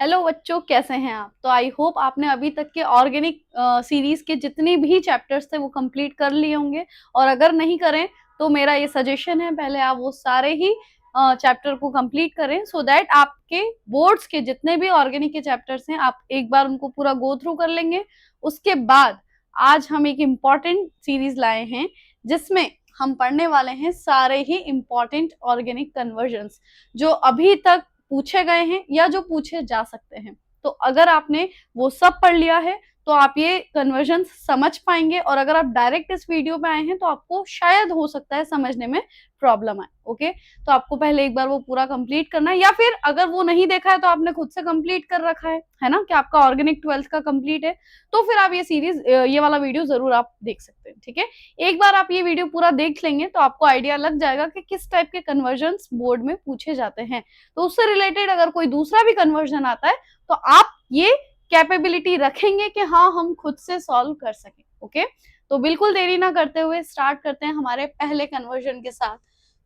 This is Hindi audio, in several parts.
हेलो बच्चों, कैसे हैं आप। तो आई होप आपने अभी तक के ऑर्गेनिक सीरीज के जितने भी चैप्टर्स थे वो कंप्लीट कर लिए होंगे। और अगर नहीं करें तो मेरा ये सजेशन है, पहले आप वो सारे ही चैप्टर को कंप्लीट करें सो दैट आपके बोर्ड्स के जितने भी ऑर्गेनिक के चैप्टर्स हैं आप एक बार उनको पूरा गो थ्रू कर लेंगे। उसके बाद आज हम एक इम्पॉर्टेंट सीरीज लाए हैं जिसमें हम पढ़ने वाले हैं सारे ही इम्पॉर्टेंट ऑर्गेनिक कन्वर्जन्स जो अभी तक पूछे गए हैं या जो पूछे जा सकते हैं। तो अगर आपने वो सब पढ़ लिया है तो आप ये कन्वर्जन समझ पाएंगे, और अगर आप डायरेक्ट इस वीडियो पे आए हैं तो आपको शायद हो सकता है समझने में प्रॉब्लम आए। ओके, तो आपको पहले एक बार वो पूरा कंप्लीट करना है, या फिर अगर वो नहीं देखा है तो आपने खुद से कंप्लीट कर रखा है ना, कि आपका ऑर्गेनिक 12th का कंप्लीट है, तो फिर आप ये सीरीज ये वाला वीडियो जरूर आप देख सकते हैं। ठीक है, एक बार आप ये वीडियो पूरा देख लेंगे तो आपको आइडिया लग जाएगा कि किस टाइप के कन्वर्जन्स बोर्ड में पूछे जाते हैं। तो उससे रिलेटेड अगर कोई दूसरा भी कन्वर्जन आता है तो आप ये कैपेबिलिटी रखेंगे कि हाँ हम खुद से सॉल्व कर सकें। ओके, तो बिल्कुल देरी ना करते हुए स्टार्ट करते हैं हमारे पहले कन्वर्जन के साथ,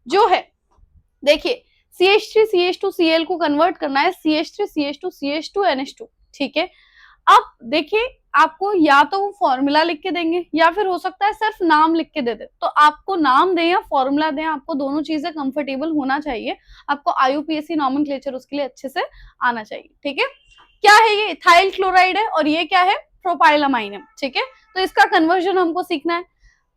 जो है देखिए CH3 CH2Cl को कन्वर्ट करना है CH3 CH2 CH2 NH2। ठीक है, अब देखिए आपको या तो वो फॉर्मूला लिख के देंगे या फिर हो सकता है सिर्फ नाम लिख के दे दे। तो आपको नाम दें या फॉर्मूला दें, आपको दोनों चीजें कंफर्टेबल होना चाहिए। आपको IUPAC नॉमेनक्लेचर उसके लिए अच्छे से आना चाहिए। ठीक है, क्या है ये? इथाइल क्लोराइड है और ये क्या है? प्रोपाइलामाइन है। ठीक है, तो इसका कन्वर्जन हमको सीखना है।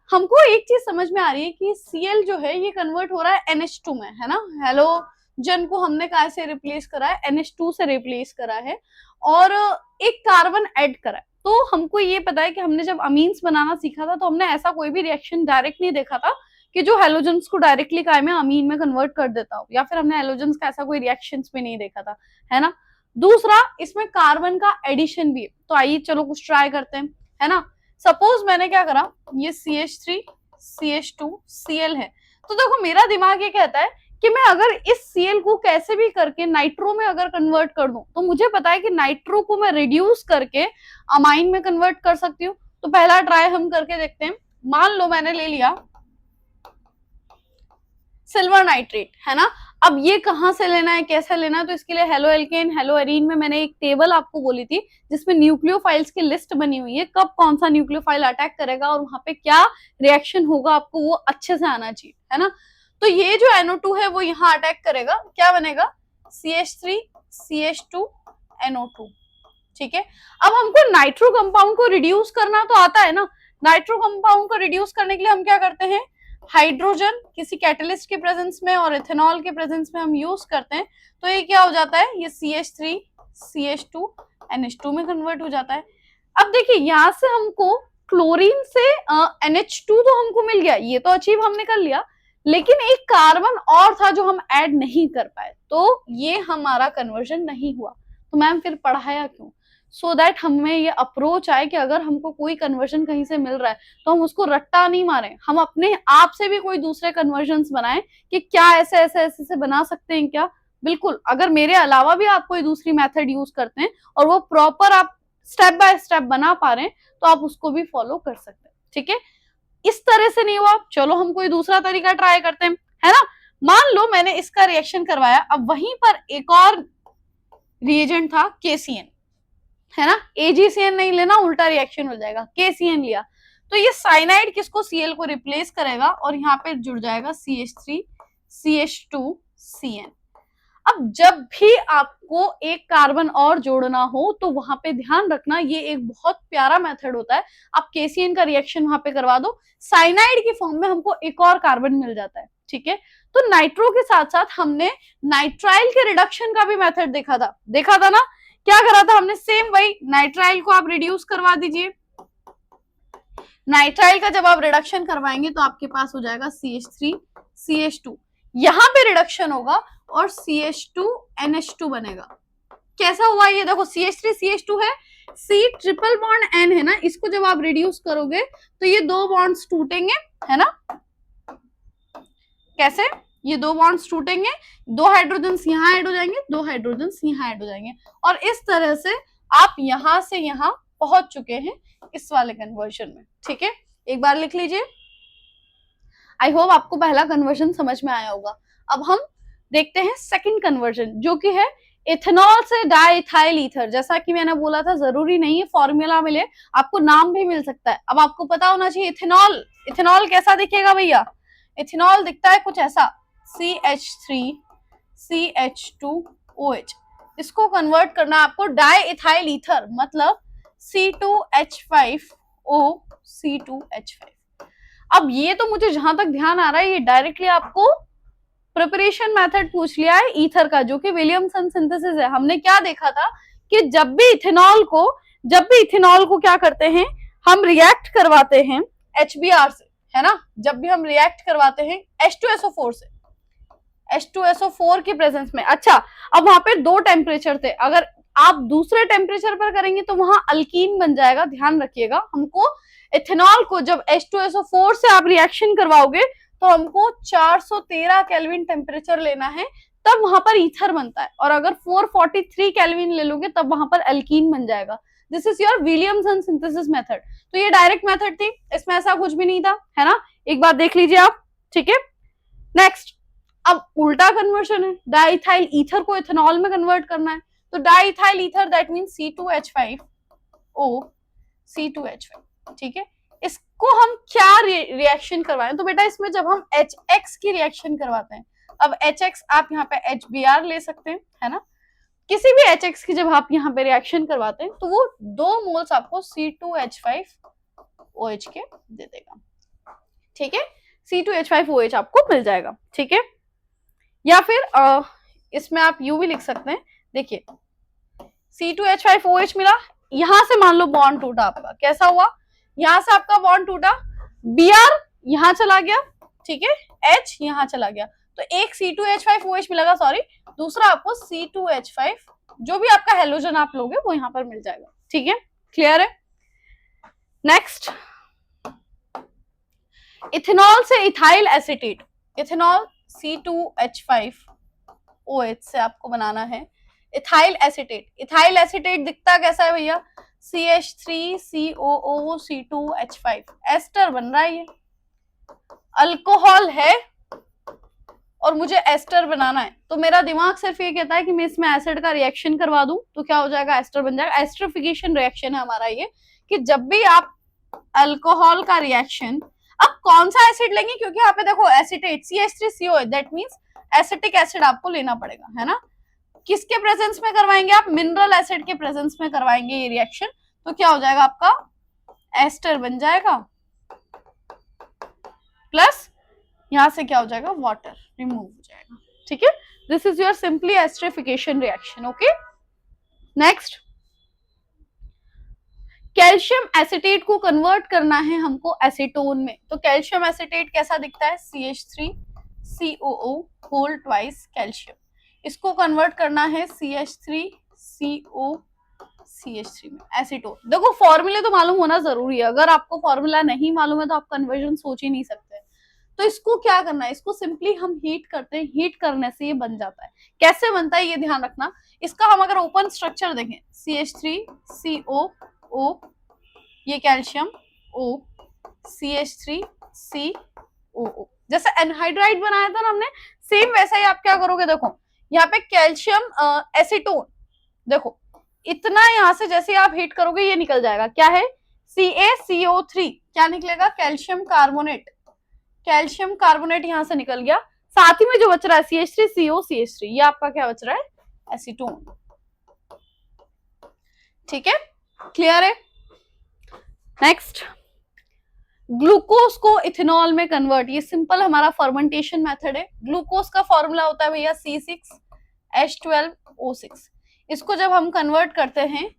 हमको एक चीज समझ में आ रही है कि Cl जो है ये कन्वर्ट हो रहा है NH2 में, है ना। हेलोजन को हमने कहा से रिप्लेस करा है, NH2 से रिप्लेस करा है और एक कार्बन ऐड करा है। तो हमको ये पता है कि हमने जब अमीन्स बनाना सीखा था तो हमने ऐसा कोई भी रिएक्शन डायरेक्ट नहीं देखा था कि जो हेलोजेंस को डायरेक्टली काय में अमीन में कन्वर्ट कर देता हो, या फिर हमने हेलोजेंस का ऐसा कोई रिएक्शन भी नहीं देखा था, है ना। दूसरा, इसमें कार्बन का एडिशन भी है। तो आइए चलो कुछ ट्राई करते हैं, है ना। सपोज मैंने क्या करा, ये CH3 CH2 Cl है, तो देखो मेरा दिमाग ये कहता है कि मैं अगर इस Cl को कैसे भी करके नाइट्रो में अगर कन्वर्ट कर दूं, तो मुझे पता है कि नाइट्रो को मैं रिड्यूस करके अमाइन में कन्वर्ट कर सकती हूँ। तो पहला ट्राई हम करके देखते हैं। मान लो मैंने ले लिया सिल्वर नाइट्रेट, है ना। अब ये कहाँ से लेना है, कैसे लेना है, तो इसके लिए हेलो एल्केन हेलो एरीन में मैंने एक टेबल आपको बोली थी जिसमें न्यूक्लियोफाइल्स की लिस्ट बनी हुई है, कब कौन सा न्यूक्लियोफाइल अटैक करेगा और वहां पे क्या रिएक्शन होगा आपको वो अच्छे से आना चाहिए, है ना। तो ये जो NO2 है वो यहाँ अटैक करेगा, क्या बनेगा? CH3 CH2 NO2। ठीक है, अब हमको नाइट्रो कंपाउंड को रिड्यूस करना तो आता है ना। नाइट्रो कंपाउंड को रिड्यूस करने के लिए हम क्या करते हैं, हाइड्रोजन किसी कैटलिस्ट के प्रेजेंस में और इथेनॉल के प्रेजेंस में हम यूज करते हैं। तो ये क्या हो जाता है, ये CH3 CH2 NH2 में कन्वर्ट हो जाता है। अब देखिए यहाँ से हमको क्लोरीन से NH2 तो हमको मिल गया, ये तो अचीव हमने कर लिया, लेकिन एक कार्बन और था जो हम ऐड नहीं कर पाए, तो ये हमारा कन्वर्जन नहीं हुआ। तो मैम फिर पढ़ाया क्यों? सो दैट हमें ये अप्रोच आए कि अगर हमको कोई कन्वर्जन कहीं से मिल रहा है तो हम उसको रट्टा नहीं मारें, हम अपने आप से भी कोई दूसरे कन्वर्जन्स बनाएं कि क्या ऐसे ऐसे ऐसे से बना सकते हैं क्या। बिल्कुल, अगर मेरे अलावा भी आप कोई दूसरी मेथड यूज करते हैं और वो प्रॉपर आप स्टेप बाय स्टेप बना पा रहे हैं तो आप उसको भी फॉलो कर सकते हैं। ठीक है, इस तरह से नहीं हुआ, चलो हम कोई दूसरा तरीका ट्राई करते हैं, है ना। मान लो मैंने इसका रिएक्शन करवाया, अब वहीं पर एक और रिएजेंट था KCN, है ना। AgCN नहीं लेना, उल्टा रिएक्शन हो जाएगा। KCN लिया तो ये साइनाइड किसको, Cl को रिप्लेस करेगा और यहाँ पे जुड़ जाएगा CH3 CH2 CN। अब जब भी आपको एक कार्बन और जोड़ना हो तो वहां पे ध्यान रखना, ये एक बहुत प्यारा मेथड होता है। आप KCN का रिएक्शन वहां पे करवा दो, साइनाइड की फॉर्म में हमको एक और कार्बन मिल जाता है। ठीक है, तो नाइट्रो के साथ साथ हमने नाइट्राइल के रिडक्शन का भी मेथड देखा था ना। क्या करा था हमने, सेम वही, नाइट्राइल को आप रिड्यूस करवा दीजिए। नाइट्राइल का जब आप रिडक्शन करवाएंगे तो आपके पास हो जाएगा CH3 CH2, यहां पे रिडक्शन होगा और CH2 NH2 बनेगा। कैसा हुआ ये देखो, CH3 CH2 है, C ट्रिपल बॉन्ड N है ना, इसको जब आप रिड्यूस करोगे तो ये दो बॉन्ड्स टूटेंगे, है ना। कैसे? ये दो बॉन्ड्स टूटेंगे, दो हाइड्रोजन्स यहाँ ऐड हो जाएंगे, दो हाइड्रोजन्स यहाँ ऐड हो जाएंगे, और इस तरह से आप यहां से यहां पहुंच चुके हैं इस वाले कन्वर्जन में। ठीक है, एक बार लिख लीजिए। आई होप आपको पहला कन्वर्जन समझ में आया होगा। अब हम देखते हैं सेकंड कन्वर्जन, जो कि है इथेनॉल से डाइथाइल ईथर, जैसा कि मैंने बोला था जरूरी नहीं है फॉर्मूला मिले, आपको नाम भी मिल सकता है। अब आपको पता होना चाहिए इथेनॉल, इथेनॉल कैसा दिखेगा भैया, इथेनॉल दिखता है कुछ ऐसा, CH3CH2OH, इसको कन्वर्ट करना आपको डाइथाइल ईथर, मतलब C2H5O C2H5। अब ये तो मुझे जहां तक ध्यान आ रहा है ये डायरेक्टली आपको प्रिपरेशन मेथड पूछ लिया है ईथर का, जो कि विलियमसन सिंथेसिस है। हमने क्या देखा था कि जब भी इथेनॉल को क्या करते हैं, हम रिएक्ट करवाते हैं HBr से, है ना, जब भी हम रिएक्ट करवाते हैं H2SO4 से, H2SO4 की प्रेजेंस में। अच्छा, अब वहां पे दो टेम्परेचर थे, अगर आप दूसरे टेम्परेचर पर करेंगे तो वहां अल्कीन बन जाएगा। ध्यान रखिएगा, हमको इथेनॉल को जब H2SO4 से आप रिएक्शन करवाओगे तो हमको 413 केल्विन टेम्परेचर लेना है, तब वहां पर ईथर बनता है, और अगर 443 केल्विन ले लोगे तब वहां पर अल्कीन बन जाएगा। This is your Williamson synthesis method. तो ये डायरेक्ट मेथड थी, इसमें ऐसा कुछ भी नहीं था, है ना, एक बार देख लीजिए आप, ठीक है। नेक्स्ट, अब उल्टा कन्वर्शन है, डाइथाइल ईथर को इथेनॉल में कन्वर्ट करना है, तो diethyl ether that means C2H5O C2H5, ठीक है। इसको हम क्या रिएक्शन करवाएं, तो बेटा इसमें जब हम HX की रिएक्शन करवाते हैं, अब HX आप यहाँ पे HBr ले सकते हैं, है ना, किसी भी HX की जब आप यहाँ पे रिएक्शन करवाते हैं तो वो 2 मोल्स आपको C2H5OH के दे देगा, ठीक है, C2H5OH आपको मिल जाएगा, ठीक है। या फिर इसमें आप यू भी लिख सकते हैं, देखिए C2H5OH मिला, यहां से मान लो बॉन्ड टूटा आपका, कैसा हुआ, यहां से आपका बॉन्ड टूटा, Br यहां चला गया, ठीक है, H यहां चला गया, तो एक C2H5OH मिलेगा, सॉरी, दूसरा आपको C2H5, जो भी आपका हेलोजन आप लोगे वो यहां पर मिल जाएगा, ठीक है, क्लियर है। नेक्स्ट, इथेनॉल से इथाइल एसीटेट, इथेनॉल C2H5OH से आपको बनाना है इथाइल एसीटेट। इथाइल एसीटेट दिखता कैसा है भैया, CH3COOC2H5, एस्टर बन रहा है, ये अल्कोहल है और मुझे एस्टर बनाना है, तो मेरा दिमाग सिर्फ ये कहता है कि मैं इसमें एसिड का रिएक्शन करवा दूं तो क्या हो जाएगा, एस्टर बन जाएगा। एस्टरिफिकेशन रिएक्शन है हमारा ये, कि जब भी आप अल्कोहल का रिएक्शन, अब कौन सा एसिड लेंगे, क्योंकि यहाँ पे देखो acetate CH3COH, that means acetic acid आपको लेना पड़ेगा, है ना, किसके प्रेजेंस में करवाएंगे आप, मिनरल एसिड के प्रेजेंस में करवाएंगे ये रिएक्शन, तो क्या हो जाएगा आपका, एस्टर बन जाएगा, प्लस यहां से क्या हो जाएगा, वाटर रिमूव हो जाएगा, ठीक है। This is your simply esterification reaction, okay. Next, calcium acetate को कन्वर्ट करना है हमको एसीटोन में, तो कैल्शियम एसीटेट कैसा दिखता है, CH3COO होल ट्वाइस कैल्शियम, इसको कन्वर्ट करना है CH3COCH3 में एसीटोन। देखो फॉर्मूले तो मालूम होना जरूरी है, अगर आपको फॉर्मूला नहीं मालूम है तो आप कन्वर्जन सोच ही नहीं सकते। तो इसको क्या करना है, इसको सिंपली हम हीट करते हैं, हीट करने से ये बन जाता है। कैसे बनता है ये ध्यान रखना, इसका हम अगर ओपन स्ट्रक्चर देखें, CH3COO, ये कैल्शियम O, CH3COO, जैसे एनहाइड्राइड बनाया था ना हमने, सेम वैसा ही आप क्या करोगे, देखो यहाँ पे कैल्शियम एसीटोन, देखो इतना यहां से जैसे आप हीट करोगे ये निकल जाएगा, क्या है, CaCO3, क्या निकलेगा, कैल्शियम कार्बोनेट, कैल्शियम कार्बोनेट यहां से निकल गया, साथ ही में जो बच रहा है CH3COCH3, ये आपका क्या बच रहा है, एसीटोन, ठीक है, क्लियर है। नेक्स्ट, ग्लूकोज को इथेनॉल में कन्वर्ट, ये सिंपल हमारा फर्मेंटेशन मेथड है। ग्लूकोज का फॉर्मूला होता है भैया C6H12O6, इसको जब हम कन्वर्ट करते हैं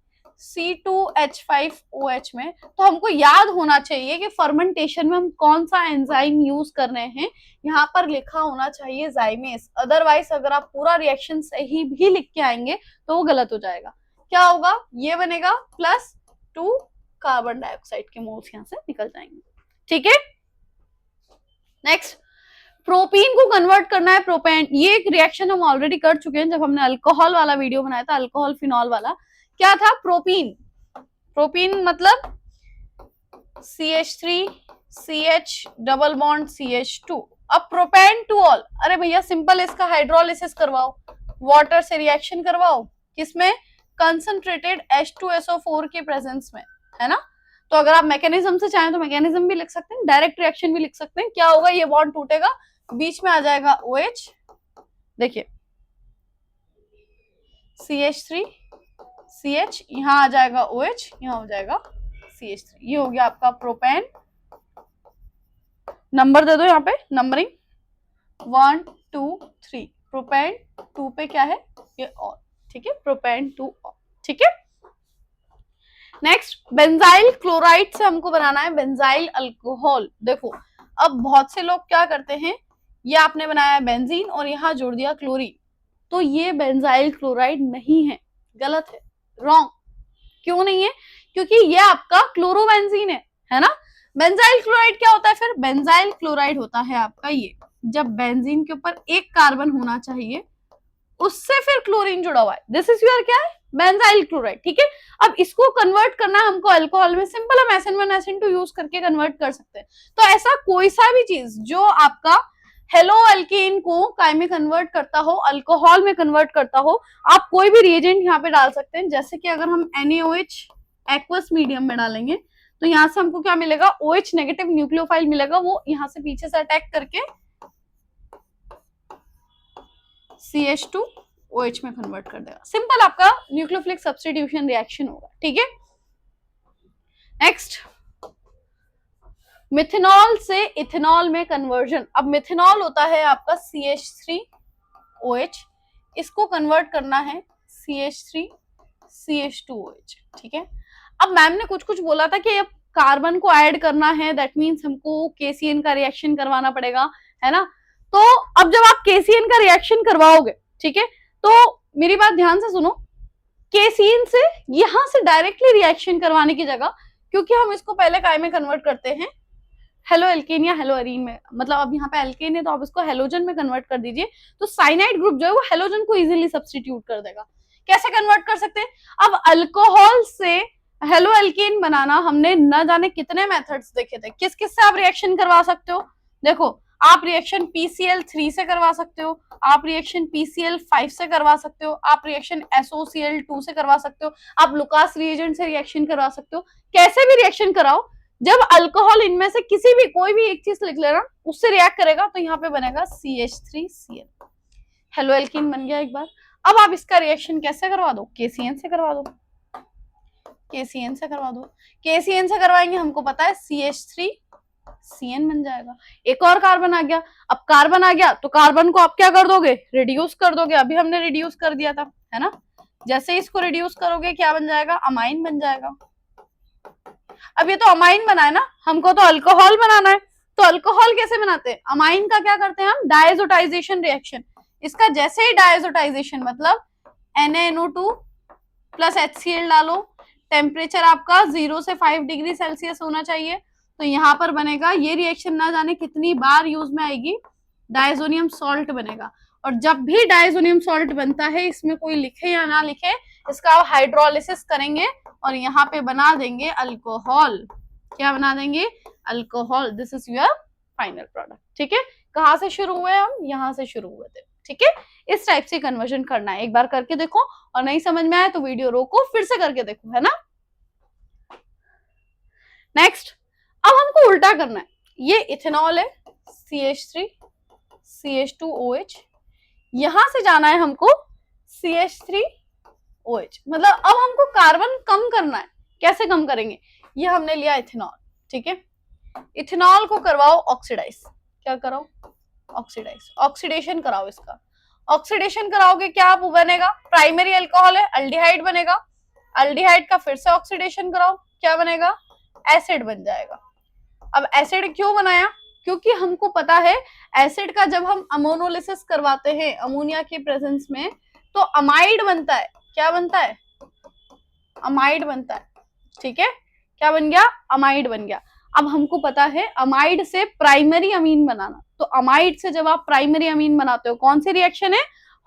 C2H5OH में, तो हमको याद होना चाहिए कि फर्मेंटेशन में हम कौन सा एंजाइम यूज कर रहे हैं, यहाँ पर लिखा होना चाहिए जाइमेस, अदरवाइज अगर आप पूरा रिएक्शन सही भी लिख के आएंगे तो वो गलत हो जाएगा। क्या होगा, ये बनेगा +2 कार्बन डाइऑक्साइड के मोल्स यहां से निकल जाएंगे, ठीक है। नेक्स्ट, प्रोपीन को कन्वर्ट करना है प्रोपेन, ये एक रिएक्शन हम ऑलरेडी कर चुके हैं जब हमने अल्कोहल वाला वीडियो बनाया था, अल्कोहल फिनॉल वाला। क्या था, प्रोपीन, प्रोपीन मतलब CH3CH डबल बॉन्ड CH2, अब प्रोपेन टू ऑल, अरे भैया सिंपल इसका हाइड्रोलिसिस करवाओ, वाटर से रिएक्शन करवाओ, किसमें, कंसंट्रेटेड H2SO4 के प्रेजेंस में, है ना। तो अगर आप मैकेनिज्म से चाहें तो मैकेनिज्म भी लिख सकते हैं, डायरेक्ट रिएक्शन भी लिख सकते हैं। क्या होगा, ये बॉन्ड टूटेगा, बीच में आ जाएगा OH, देखिए CH3 CH, यहां आ जाएगा OH, यहां हो जाएगा CH3, ये हो गया आपका प्रोपेन। नंबर दे दो यहाँ पे, नंबरिंग 1 2 3, प्रोपेन 2 पे क्या है, ये और, ठीक है, प्रोपेन 2 और, ठीक है। नेक्स्ट, बेंजाइल क्लोराइड से हमको बनाना है बेंजाइल अल्कोहल। देखो अब बहुत से लोग क्या करते हैं, ये आपने बनाया बेंजीन और यहाँ जोड़ दिया क्लोरीन, तो ये बेंजाइल क्लोराइड नहीं है, गलत है, रॉन्ग। क्यों नहीं है, क्योंकि ये आपका क्लोरोबेंजीन है ना। बेंजाइल क्लोराइड क्या होता है फिर, बेंजाइल क्लोराइड होता है आपका ये, जब बेंजीन के ऊपर एक कार्बन होना चाहिए उससे फिर क्लोरीन जुड़ा हुआ है, दिस इज योर क्या है, बेंजाइल क्लोराइड, ठीक है। अब इसको कन्वर्ट करना है हमको अल्कोहल में, सिंपल हम SN1 SN2 यूज करके कन्वर्ट कर सकते हैं। तो ऐसा कोई सा भी चीज जो आपका हेलो अल्केन को काय में कन्वर्ट करता हो, अल्कोहल में कन्वर्ट करता हो, आप कोई भी रिएजेंट यहाँ पे डाल सकते हैं। जैसे कि अगर हम NaOH एक्वस मीडियम में डालेंगे तो यहाँ से हमको क्या मिलेगा, OH नेगेटिव न्यूक्लियोफाइल मिलेगा, वो यहाँ से पीछे से अटैक करके CH2OH में कन्वर्ट कर देगा। सिंपल आपका न्यूक्लियोफिलिक सब्स्टिट्यूशन रिएक्शन होगा, ठीक है। नेक्स्ट, मिथेनॉल से इथेनॉल में कन्वर्जन। अब मिथेनॉल होता है आपका CH3OH, इसको कन्वर्ट करना है CH3CH2OH, ठीक है। अब मैम ने कुछ कुछ बोला था कि अब कार्बन को ऐड करना है, दैट मीन्स हमको KCN का रिएक्शन करवाना पड़ेगा, है ना। तो अब जब आप KCN का रिएक्शन करवाओगे, ठीक है, तो मेरी बात ध्यान से सुनो, KCN से यहां से डायरेक्टली रिएक्शन करवाने की जगह, क्योंकि हम इसको पहले काय में कन्वर्ट करते हैं, हेलो एल्केन या हेलो अरीन में, मतलब अब यहाँ पे एल्केन है तो आप इसको हेलोजन में कन्वर्ट कर दीजिए, तो साइनाइड ग्रुप जो है वो हेलोजन को इजीली सब्स्टिट्यूट कर देगा। कैसे कन्वर्ट कर सकते हैं, अब अल्कोहल से हेलो एल्केन बनाना हमने न जाने कितने मेथड्स देखे थे, किस किस से आप रिएक्शन करवा सकते हो। देखो आप रिएक्शन PCl3 से करवा सकते हो, आप रिएक्शन PCl5 से करवा सकते हो, आप रिएक्शन SOCl2 से करवा सकते हो, आप लुकास रिएजेंट से रिएक्शन करवा सकते हो। कैसे भी रिएक्शन कराओ, जब अल्कोहल इनमें से किसी भी कोई भी एक चीज लिख लेना, उससे रिएक्ट करेगा तो यहाँ पे बनेगा CH3Cl, हेलो एल्कीन बन गया एक बार। अब आप इसका रिएक्शन कैसे करवा दो, KCN से करवा दो, KCN से करवा दो, KCN से करवाएंगे, हमको पता है CH3CN बन जाएगा। एक और कार्बन आ गया, अब कार्बन आ गया तो कार्बन को आप क्या कर दोगे, रिड्यूस कर दोगे, अभी हमने रिड्यूस कर दिया था, है ना। जैसे इसको रिड्यूस करोगे क्या बन जाएगा, अमाइन बन जाएगा। अब ये तो अमाइन बना है ना, हमको तो अल्कोहल बनाना है, तो अल्कोहल कैसे बनाते हैं, अमाइन का क्या करते हैं हम, डायजोटाइजेशन रिएक्शन। इसका जैसे ही डायजोटाइजेशन मतलब NaNO2 प्लस HCl डालो, टेम्परेचर आपका 0 से 5 डिग्री सेल्सियस होना चाहिए, तो यहाँ पर बनेगा, ये रिएक्शन ना जाने कितनी बार यूज में आएगी, डायजोनियम सॉल्ट बनेगा। और जब भी डायजोनियम सॉल्ट बनता है, इसमें कोई लिखे या ना लिखे, इसका आप हाइड्रोलिसिस करेंगे और यहाँ पे बना देंगे अल्कोहल। क्या बना देंगे, alcohol. This is your final product, ठीक है। कहाँ से शुरू हुए हम, यहाँ से शुरू हुए थे, ठीक है। इस टाइप से कन्वर्जन करना है, एक बार करके देखो, और नहीं समझ में आए तो वीडियो रोको, फिर से करके देखो, है ना। नेक्स्ट, अब हमको उल्टा करना है, ये इथेनॉल है CH3CH2OH, यहां से जाना है हमको CH3OH, मतलब अब हमको कार्बन कम करना है। कैसे कम करेंगे, ये हमने लिया इथेनॉल, ठीक है। इथेनॉल को करवाओ ऑक्सीडाइज, क्या कराओ, ऑक्सीडाइज, ऑक्सीडेशन कराओ इसका। ऑक्सीडेशन कराओगे क्या आप बनेगा, प्राइमरी अल्कोहल है, अल्डिहाइड बनेगा, अल्डिहाइड का फिर से ऑक्सीडेशन कराओ, क्या बनेगा, एसिड बन जाएगा। अब एसिड क्यों बनाया, क्योंकि हमको पता है एसिड का जब हम अमोनोलिसिस करवाते हैं अमोनिया की प्रेजेंस में, तो अमाइड बनता है। क्या बनता है, अमाइड बनता है, ठीक है। क्या बन गया, अमाइड बन गया। अब हमको पता है अमाइड से प्राइमरी अमीन बनाना, तो अमाइड से जब आप प्राइमरी अमीन बनाते हो, कौन सी रिएक्शन है,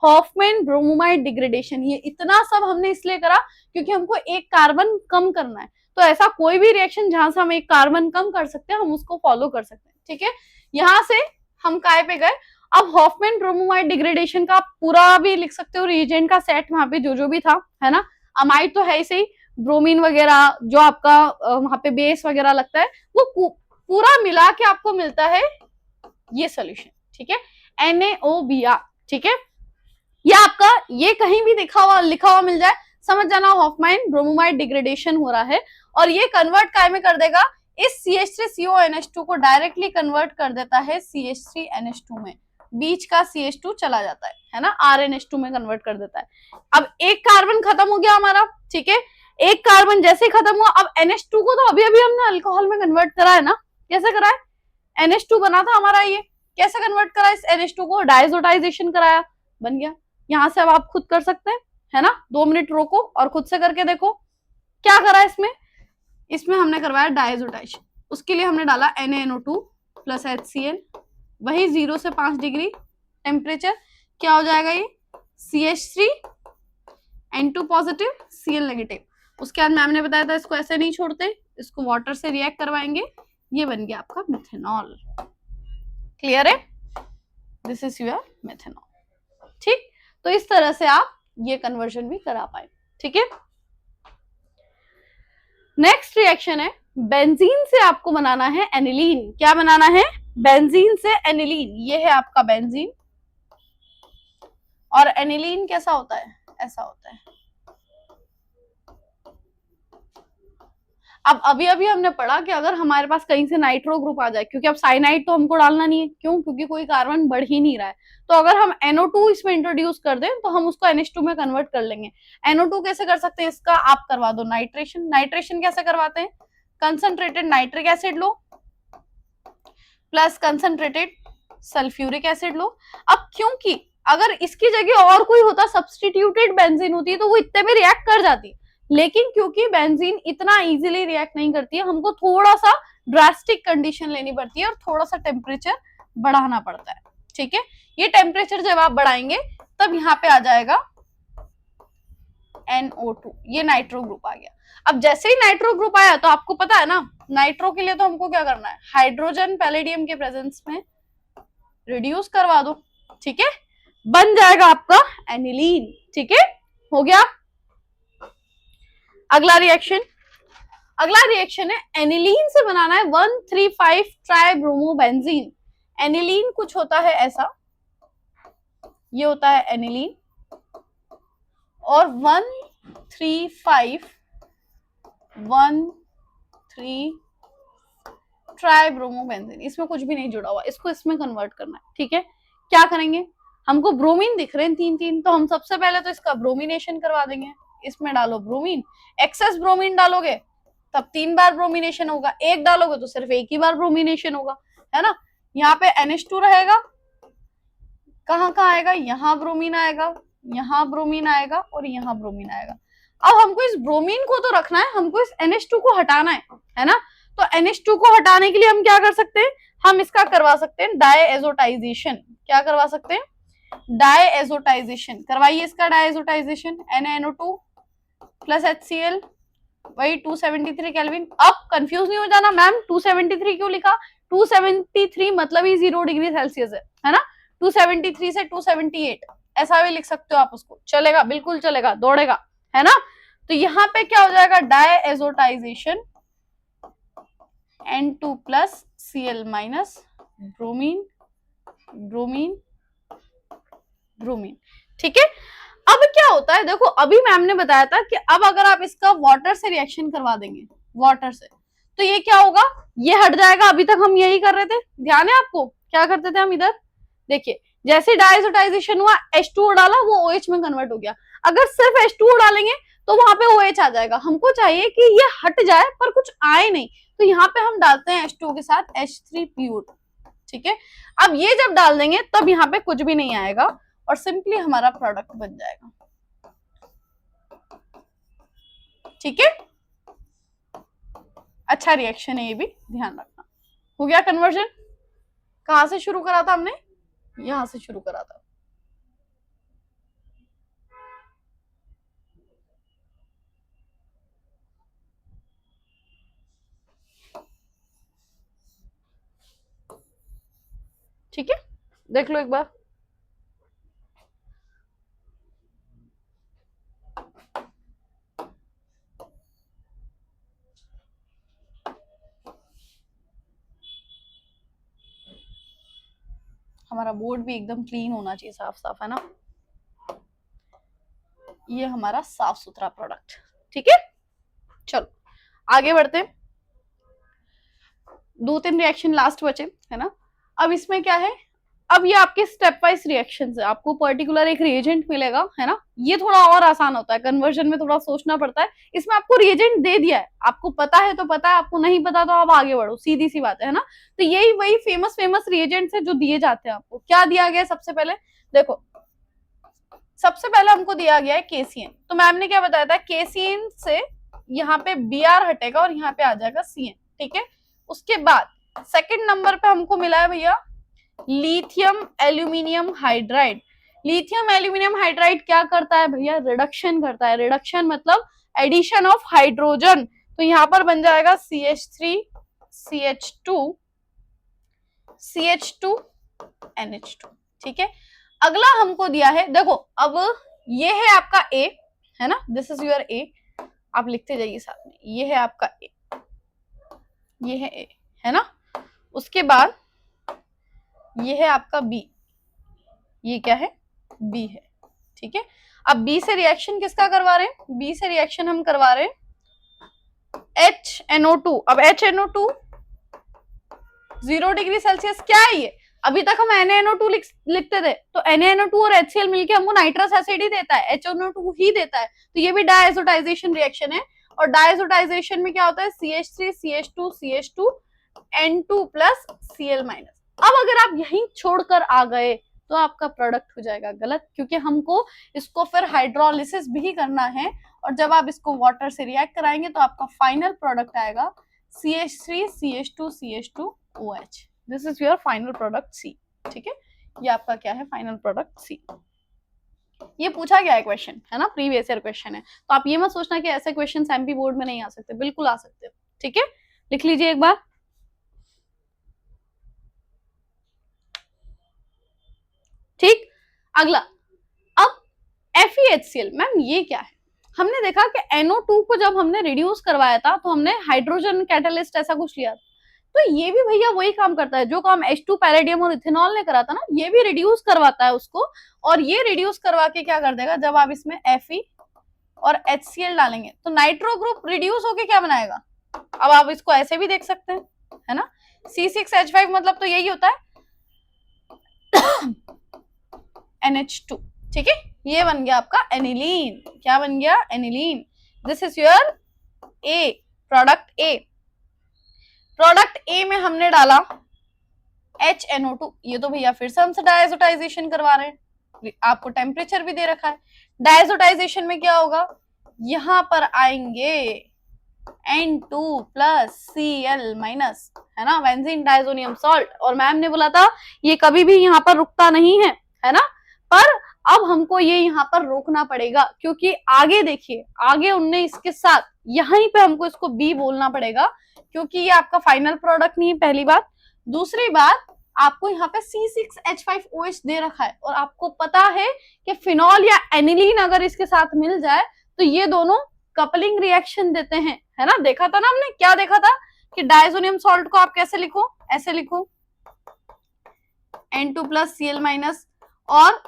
हॉफमैन ब्रोमोमाइड डिग्रेडेशन। ये इतना सब हमने इसलिए करा क्योंकि हमको एक कार्बन कम करना है, तो ऐसा कोई भी रिएक्शन जहां से हम एक कार्बन कम कर सकते हैं, हम उसको फॉलो कर सकते हैं, ठीक है। यहां से हम काय पे गए, अब हॉफमैन ब्रोमोमाइड डिग्रेडेशन का आप पूरा भी लिख सकते हो, रिएजेंट का सेट वहां पे जो जो भी था, है ना। अमाइड तो है ही सही, ब्रोमीन वगैरह जो आपका वहां पे बेस वगैरह लगता है, वो पूरा मिला के आपको मिलता है ये सोल्यूशन, ठीक है, NaOBr, ठीक है। ये आपका ये कहीं भी लिखा हुआ मिल जाए, समझ जाना हॉफमैन ब्रोमोमाइड डिग्रेडेशन हो रहा है, और ये कन्वर्ट काय में कर देगा, इस CH3CONH2 को डायरेक्टली कन्वर्ट कर देता है CH3NH2 में, बीच का CH2 चला जाता है ना, RNH2 में कन्वर्ट कर देता है। अब एक कार्बन खत्म हो गया हमारा, ठीक है, एक कार्बन जैसे ही खत्म हुआ, अब NH2 को तो अभी अभी हमने अल्कोहल में कन्वर्ट करा है ना, कैसे करा है, NH2 बना था हमारा, ये कैसे कन्वर्ट करा, इस NH2 को डायजोटाइजेशन कराया, बन गया। यहां से अब आप खुद कर सकते हैं, है ना, 2 मिनट रोको और खुद से करके देखो क्या करा इसमें। इसमें हमने करवाया डायजोटाइजेशन, उसके लिए हमने डाला NaNO2 प्लस HCl, वही 0 से 5 डिग्री टेम्परेचर, क्या हो जाएगा ये CH3N2 पॉजिटिव Cl नेगेटिव। उसके बाद मैम ने बताया था इसको ऐसे नहीं छोड़ते, इसको वाटर से रिएक्ट करवाएंगे, ये बन गया आपका मिथेनॉल। क्लियर है, दिस इज योर मिथेनॉल, ठीक। तो इस तरह से आप ये कन्वर्जन भी करा पाए, ठीक है। नेक्स्ट रिएक्शन है, बेंजीन से आपको बनाना है एनिलीन। क्या बनाना है, बेंजीन से एनिलीन। ये है आपका बेंजीन, और एनिलीन कैसा होता है, ऐसा होता है। अब अभी अभी हमने पढ़ा कि अगर हमारे पास कहीं से नाइट्रो ग्रुप आ जाए, क्योंकि अब साइनाइड तो हमको डालना नहीं है, क्यों, क्योंकि कोई कार्बन बढ़ ही नहीं रहा है, तो अगर हम NO2 इसमें इंट्रोड्यूस कर दें तो हम उसको NH2 में कन्वर्ट कर लेंगे। NO2 कैसे कर सकते हैं, इसका आप करवा दो नाइट्रेशन। नाइट्रेशन कैसे करवाते हैं, कंसंट्रेटेड नाइट्रिक एसिड लो प्लस कंसंट्रेटेड सल्फ्यूरिक एसिड लो। अब क्योंकि अगर इसकी जगह और कोई होता, सब्सटीट्यूटेड बेंजीन होती, तो वो इतने में रिएक्ट कर जाती, लेकिन क्योंकि बेंजीन इतना इजीली रिएक्ट नहीं करती है, हमको थोड़ा सा ड्रास्टिक कंडीशन लेनी पड़ती है और थोड़ा सा टेम्परेचर बढ़ाना पड़ता है, ठीक है। ये टेम्परेचर जब आप बढ़ाएंगे तब यहाँ पे आ जाएगा NO2, ये नाइट्रो ग्रुप आ गया। अब जैसे ही नाइट्रो ग्रुप आया तो आपको पता है ना, नाइट्रो के लिए तो हमको क्या करना है, हाइड्रोजन पैलेडियम के प्रेजेंस में रिड्यूस करवा दो, ठीक है, बन जाएगा आपका एनिलीन, ठीक है, हो गया। अगला रिएक्शन है एनिलीन से बनाना है 1,3,5 ट्राइब्रोमोबेंजीन। एनिलीन कुछ होता है ऐसा, ये होता है एनिलीन, और 1,3,5 ट्राइब्रोमोबेंजीन, इसमें कुछ भी नहीं जुड़ा हुआ, इसको इसमें कन्वर्ट करना है, ठीक है। क्या करेंगे, हमको ब्रोमीन दिख रहे हैं 3-3, तो हम सबसे पहले तो इसका ब्रोमिनेशन करवा देंगे। इसमें डालो ब्रोमीन, एक्सेस ब्रोमीन डालोगे तब 3 बार ब्रोमिनेशन होगा, एक डालोगे तो सिर्फ एक ही बार ब्रोमिनेशन होगा, है ना। यहाँ पे NH2 रहेगा, कहाँ कहाँ आएगा, यहाँ ब्रोमीन आएगा, यहाँ ब्रोमीन आएगा और यहाँ ब्रोमीन आएगा। अब हमको इस ब्रोमीन को तो रखना है, हमको इस NH2 को हटाना है ना। तो NH2 को हटाने के लिए हम क्या कर सकते हैं, हम इसका करवा सकते हैं डायएजोटाइजेशन। क्या करवा सकते हैं, डायएजोटाइजेशन करवाइए, इसका डायएजोटाइजेशन NaNO2 प्लस HCl, वही 273 केल्विन। अब कंफ्यूज नहीं हो जाना, मैम 273 क्यों लिखा, 273 मतलब ही 0 डिग्री सेल्सियस है ना, 273 से 278 ऐसा भी लिख सकते हो आप, उसको चलेगा, बिल्कुल चलेगा, दौड़ेगा, है ना। तो यहाँ पे क्या हो जाएगा, डायएजोटाइजेशन N2 plus Cl minus bromine bromine bromine, ठीक है। अब क्या होता है, देखो अभी मैम ने बताया था कि अब अगर आप इसका वाटर से रिएक्शन करवा देंगे, वाटर से, तो ये क्या होगा, ये हट जाएगा। अभी तक हम यही कर रहे थे, ध्यान है आपको, क्या करते थे हम इधर, देखिए जैसे डायजोटाइजेशन हुआ, H2O डाला, वो OH में कन्वर्ट हो गया। अगर सिर्फ H2O डालेंगे तो वहां पे OH आ जाएगा, हमको चाहिए कि ये हट जाए पर कुछ आए नहीं, तो यहाँ पे हम डालते हैं H2O के साथ H3PO2, ठीक है। अब ये जब डाल देंगे तब यहाँ पे कुछ भी नहीं आएगा और सिंपली हमारा प्रोडक्ट बन जाएगा, ठीक है। अच्छा रिएक्शन है ये भी, ध्यान रखना। हो गया कन्वर्जन, कहां से शुरू करा था हमने, यहां से शुरू करा था, ठीक है। देख लो एक बार। हमारा बोर्ड भी एकदम क्लीन होना चाहिए, साफ साफ, है ना। ये हमारा साफ सुथरा प्रोडक्ट, ठीक है। चलो आगे बढ़ते हैं। 2-3 रिएक्शन लास्ट बचे, है ना। अब इसमें क्या है, अब ये आपके स्टेप वाइज रिएक्शन है, आपको पर्टिकुलर एक रिएजेंट मिलेगा, है ना। ये थोड़ा और आसान होता है, कन्वर्जन में थोड़ा सोचना पड़ता है। इसमें आपको रिएजेंट दे दिया है, आपको पता है तो पता है, आपको नहीं पता तो आप आगे बढ़ो, सीधी सी बात है ना। तो यही वही फेमस फेमस रिएजेंट्स है जो दिए जाते हैं आपको। क्या दिया गया है सबसे पहले, देखो सबसे पहले हमको दिया गया है केसीएन। तो मैम ने क्या बताया था, केसीएन से यहाँ पे बीआर हटेगा और यहाँ पे आ जाएगा सीएन, ठीक है। उसके बाद सेकंड नंबर पे हमको मिला है भैया lithium aluminium hydride. Lithium aluminium hydride क्या करता है भैया, रिडक्शन करता है। रिडक्शन मतलब एडिशन ऑफ हाइड्रोजन। तो यहाँ पर बन जाएगा CH3 CH2 CH2 NH2, ठीक है। अगला हमको दिया है, देखो अब ये है आपका A, है ना, दिस इज योर A, आप लिखते जाइए साथ में, ये है आपका A, ये है A, है ना। उसके बाद ये है आपका B, ये क्या है, B है, ठीक है। अब B से रिएक्शन किसका करवा रहे हैं, B से रिएक्शन हम करवा रहे हैं HNO2। अब HNO2 0 डिग्री सेल्सियस क्या है ये, अभी तक हम NaNO2 लिखते थे, तो NaNO2 और HCl मिलके हमको नाइट्रस एसिड ही देता है, HNO2 ही देता है। तो ये भी डायजोटाइजेशन रिएक्शन है, और डायजोटाइजेशन में क्या होता है, CH3 CH2 CH2 N2 plus Cl minus. अब अगर आप यहीं छोड़कर आ गए तो आपका प्रोडक्ट हो जाएगा गलत, क्योंकि हमको इसको फिर हाइड्रोलिसिस भी करना है, और जब आप इसको वाटर से रिएक्ट कराएंगे तो आपका फाइनल प्रोडक्ट आएगा CH3 CH2 CH2 OH। This is your final product C, ठीक है। ये आपका क्या है, फाइनल प्रोडक्ट C। ये पूछा गया है क्वेश्चन, है ना, प्रीवियस ईयर क्वेश्चन है। तो आप ये मत सोचना कि ऐसे क्वेश्चन एमपी बोर्ड में नहीं आ सकते, बिल्कुल आ सकते हो, ठीक है। लिख लीजिए एक बार। ठीक, अगला अब FeHCl। मैम ये क्या है, हमने देखा कि NO2 को जब हमने रिड्यूस करवाया था तो हमने हाइड्रोजन कैटलिस्ट ऐसा कुछ लिया, तो ये भी भैया वही काम करता है जो काम H2 पैलेडियम और इथेनॉल ने करा था ना, ये भी रिड्यूस करवाता है उसको। और ये रिड्यूस करवा के क्या कर देगा, जब आप इसमें Fe और HCl डालेंगे तो नाइट्रो ग्रुप रिड्यूस होके क्या बनाएगा, अब आप इसको ऐसे भी देख सकते हैं, है ना, C6H5 मतलब तो यही होता है NH2, ठीक है। ये बन गया आपका एनिलीन। क्या बन गया, aniline. This is your A, product A। Product A में हमने डाला HNO2। ये तो भैया फिर से हमसे डायजोटाइजेशन करवा रहे हैं, आपको टेम्परेचर भी दे रखा है। डायजोटाइजेशन में क्या होगा, यहां पर आएंगे N2 प्लस Cl माइनस, है ना, बेंजीन डाइजोनियम सॉल्ट। और मैम ने बोला था ये कभी भी यहाँ पर रुकता नहीं है ना। पर अब हमको ये यहाँ पर रोकना पड़ेगा, क्योंकि आगे देखिए, आगे उनने इसके साथ यहीं पे हमको इसको B बोलना पड़ेगा, क्योंकि ये आपका फाइनल प्रोडक्ट नहीं है, पहली बात। दूसरी बात, आपको यहाँ पे C6H5OH दे रखा है, और आपको पता है कि फिनॉल या एनिलीन अगर इसके साथ मिल जाए तो ये दोनों कपलिंग रिएक्शन देते हैं, है ना। देखा था ना हमने, क्या देखा था कि डाइजोनियम सॉल्ट को आप कैसे लिखो, ऐसे लिखो N2 प्लस Cl माइनस, और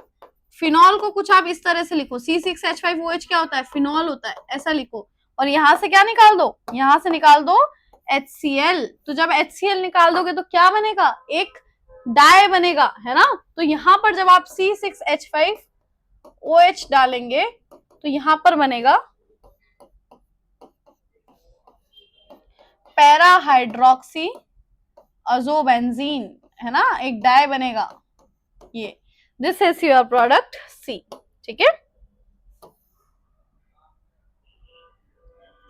फिनॉल को कुछ आप इस तरह से लिखो, C6H5OH क्या होता है, फिनॉल होता है, ऐसा लिखो। और यहां से क्या निकाल दो, यहां से निकाल दो HCl। तो जब HCl निकाल दोगे तो क्या बनेगा, एक डाई बनेगा, है ना। तो यहां पर जब आप C6H5OH डालेंगे तो यहां पर बनेगा पैरा हाइड्रोक्सी अजोबेंजीन, है ना, एक डाई बनेगा ये। This is your product C, ठीक है,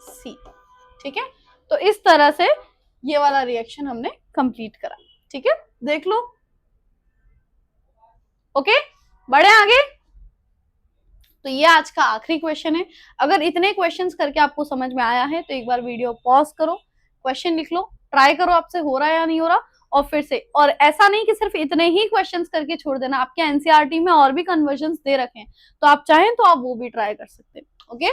C, ठीक है। तो इस तरह से ये वाला रिएक्शन हमने कंप्लीट करा, ठीक है, देख लो। ओके, बढ़े आगे। तो ये आज का आखिरी क्वेश्चन है। अगर इतने क्वेश्चंस करके आपको समझ में आया है तो एक बार वीडियो पॉज करो, क्वेश्चन लिख लो, ट्राई करो आपसे हो रहा है या नहीं हो रहा। और फिर से, और ऐसा नहीं कि सिर्फ इतने ही क्वेश्चंस करके छोड़ देना, आपके एनसीईआरटी में और भी कन्वर्जन्स दे रखे हैं, तो आप चाहें तो आप वो भी ट्राई कर सकते हैं। ओके,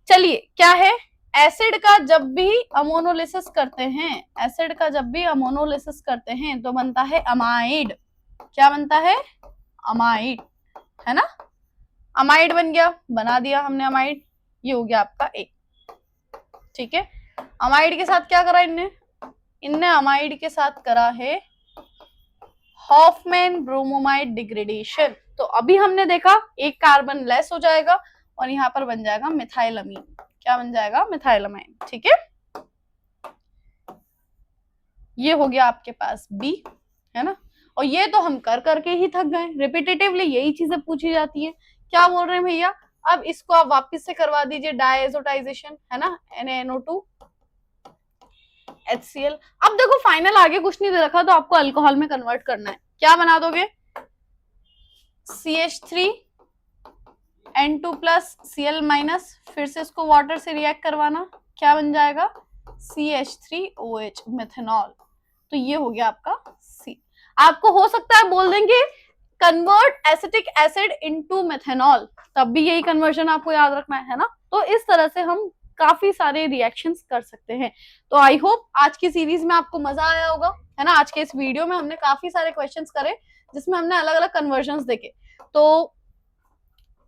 चलिए क्या है, एसिड का जब भी अमोनोलिसिस करते हैं, एसिड का जब भी अमोनोलिसिस करते हैं तो बनता है अमाइड। क्या बनता है? अमाइड, है ना। अमाइड बन गया, बना दिया हमने अमाइड, ये हो गया आपका ए। ठीक है, अमाइड के साथ क्या करा इनने अमाइड के साथ करा है हॉफमैन ब्रोमोमाइड डिग्रेडेशन। तो अभी हमने देखा एक कार्बन लेस हो जाएगा और यहाँ पर बन जाएगा मिथाइलअमीन। क्या बन जाएगा? मिथाइलअमाइन। ठीक है, ये हो गया आपके पास बी, है ना। और ये तो हम कर करके ही थक गए, रिपीटेटिवली यही चीजें पूछी जाती है। क्या बोल रहे हैं भैया, अब इसको आप वापस से करवा दीजिए डायएजोटाइजेशन, है ना, NaNO2 HCl। अब देखो फाइनल आगे कुछ नहीं दे रखा, तो आपको अल्कोहल में कन्वर्ट करना है। क्या बना दोगे? CH3 N2 plus Cl minus, फिर से इसको वाटर से रिएक्ट करवाना, क्या बन जाएगा? CH3OH methanol. तो ये हो गया आपका सी। आपको हो सकता है बोल देंगे convert acetic acid into methanol, तब भी यही कन्वर्जन आपको याद रखना है ना। तो इस तरह से हम काफी सारे रिएक्शंस कर सकते हैं। तो आई होप आज की सीरीज में आपको मजा आया होगा, है ना। आज के इस वीडियो में हमने काफी सारे क्वेश्चंस करे जिसमें हमने अलग अलग कन्वर्जन्स देखे। तो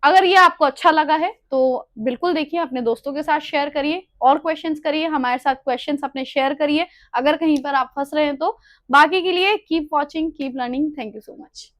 अगर ये आपको अच्छा लगा है तो बिल्कुल देखिए, अपने दोस्तों के साथ शेयर करिए और क्वेश्चंस करिए, हमारे साथ क्वेश्चंस अपने शेयर करिए अगर कहीं पर आप फंस रहे हैं तो। बाकी के लिए keep watching, keep learning. Thank you so much.